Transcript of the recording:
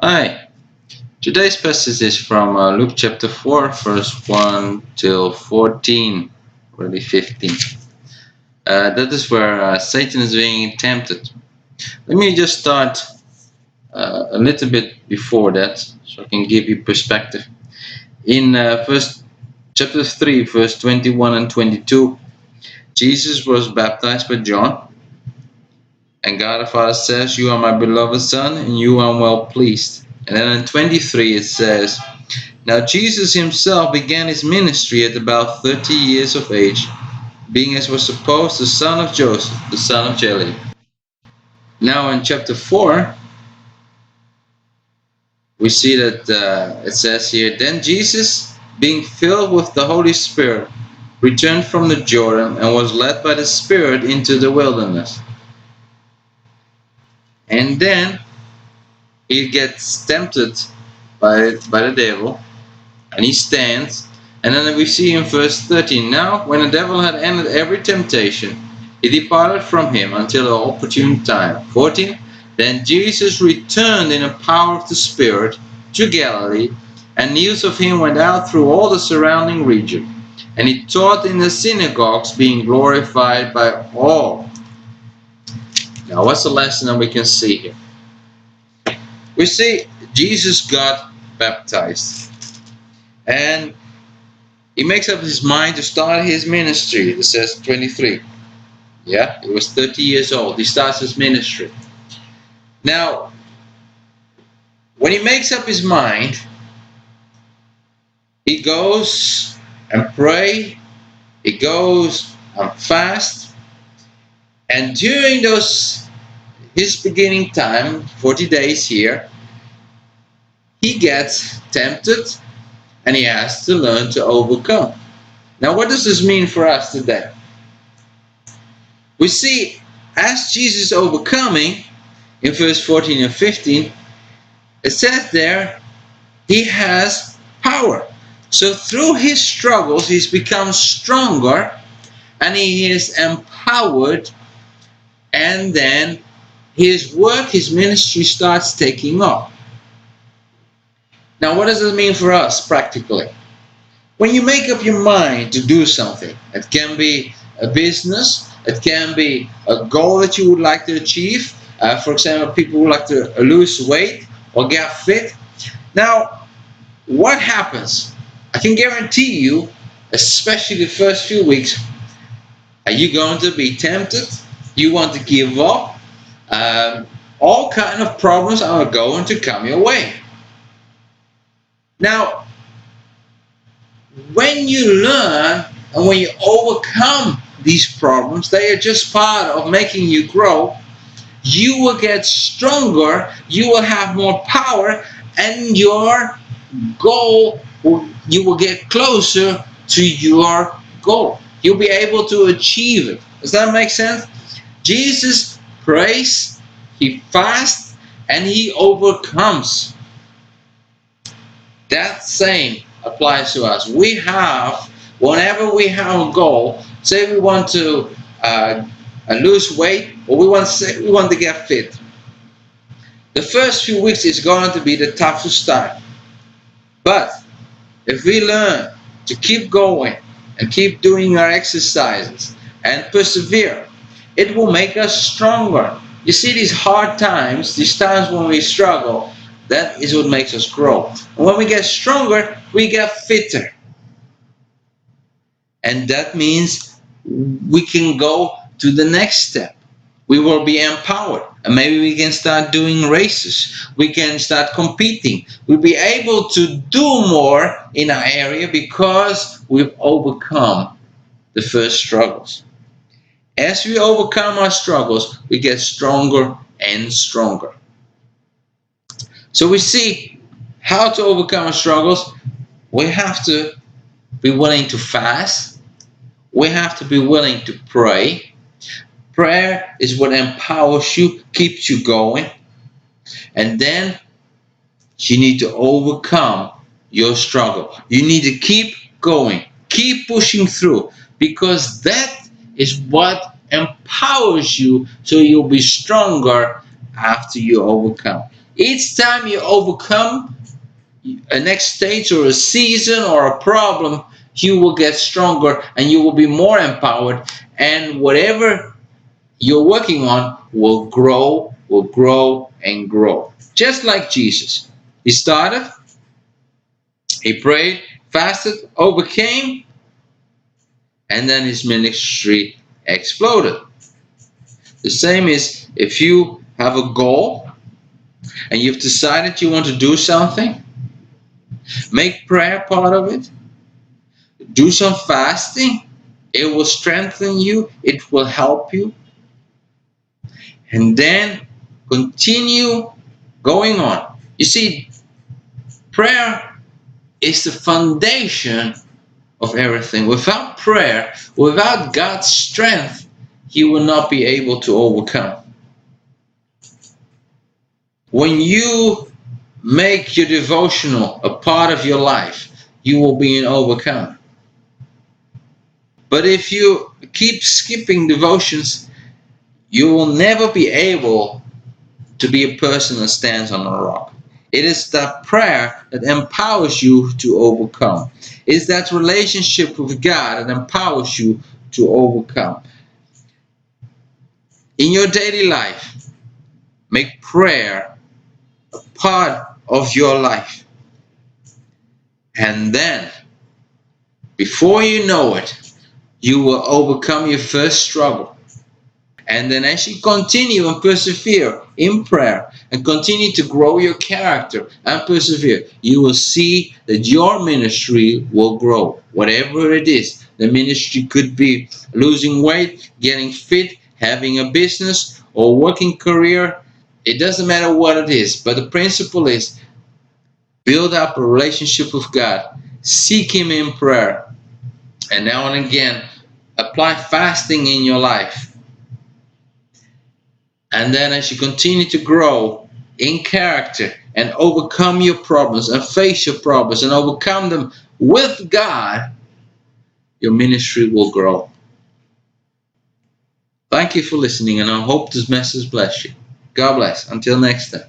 Hi, today's passage is from Luke chapter 4, verse 1 till 14, really 15. That is where Satan is being tempted. Let me just start a little bit before that so I can give you perspective. In verse chapter 3, verse 21 and 22, Jesus was baptized by John, and God the Father says, "You are my beloved Son, and you are well pleased." And then in 23 it says, "Now Jesus himself began his ministry at about 30 years of age, being as was supposed the son of Joseph, the son of Jelly." Now in chapter 4, we see that it says here, "Then Jesus, being filled with the Holy Spirit, returned from the Jordan and was led by the Spirit into the wilderness." And then he gets tempted by the devil, and he stands. And then we see in verse 13, "Now when the devil had ended every temptation, he departed from him until the opportune time." 14, "Then Jesus returned in the power of the Spirit to Galilee, and news of him went out through all the surrounding region. And he taught in the synagogues, being glorified by all." Now what's the lesson that we can see here? We see Jesus got baptized, and he makes up his mind to start his ministry. It says 23. Yeah, he was 30 years old. He starts his ministry. Now, when he makes up his mind, he goes and pray. He goes and fast. And during his beginning time, 40 days here, he gets tempted and he has to learn to overcome. Now, what does this mean for us today? We see as Jesus overcoming in verse 14 and 15, it says there he has power. So through his struggles, he's become stronger and he is empowered, and then his work, his ministry starts taking off. Now, what does it mean for us practically? When you make up your mind to do something, it can be a business, it can be a goal that you would like to achieve. For example, people would like to lose weight or get fit. Now, what happens? I can guarantee you, especially the first few weeks, are you going to be tempted? You want to give up? All kind of problems are going to come your way. Now, when you learn and when you overcome these problems, they are just part of making you grow. You will get stronger, you will have more power, and your goal, you will get closer to your goal. You'll be able to achieve it. Does that make sense? Jesus prays, he fasts, and he overcomes. That same applies to us. Whenever we have a goal, say we want to lose weight, or we want to get fit. The first few weeks is going to be the toughest time. But if we learn to keep going and keep doing our exercises and persevere, it will make us stronger. You see, these hard times, these times when we struggle, that is what makes us grow. And when we get stronger, we get fitter. And that means we can go to the next step. We will be empowered. And maybe we can start doing races. We can start competing. We'll be able to do more in our area because we've overcome the first struggles. As we overcome our struggles, we get stronger and stronger. So we see how to overcome our struggles. We have to be willing to fast. We have to be willing to pray. Prayer is what empowers you, keeps you going. And then you need to overcome your struggle. You need to keep going, keep pushing through, because that is what empowers you so you'll be stronger after you overcome. Each time you overcome a next stage or a season or a problem, you will get stronger and you will be more empowered. And whatever you're working on will grow and grow. Just like Jesus. He started, he prayed, fasted, overcame, and then his ministry exploded. The same is if you have a goal and you've decided you want to do something, make prayer part of it. Do some fasting. It will strengthen you. It will help you. And then continue going on. You see, prayer is the foundation of everything. Without prayer, without God's strength, you will not be able to overcome. When you make your devotional a part of your life, you will be an overcomer. But if you keep skipping devotions, you will never be able to be a person that stands on a rock. It is that prayer that empowers you to overcome. It's that relationship with God that empowers you to overcome. In your daily life, make prayer a part of your life. And then, before you know it, you will overcome your first struggle. And then as you continue and persevere in prayer and continue to grow your character and persevere, you will see that your ministry will grow. Whatever it is, the ministry could be losing weight, getting fit, having a business or working career. It doesn't matter what it is, but the principle is build up a relationship with God, seek Him in prayer, and now and again apply fasting in your life. And then as you continue to grow in character and overcome your problems and face your problems and overcome them with God, your ministry will grow. Thank you for listening, and I hope this message bless you. God bless. Until next time.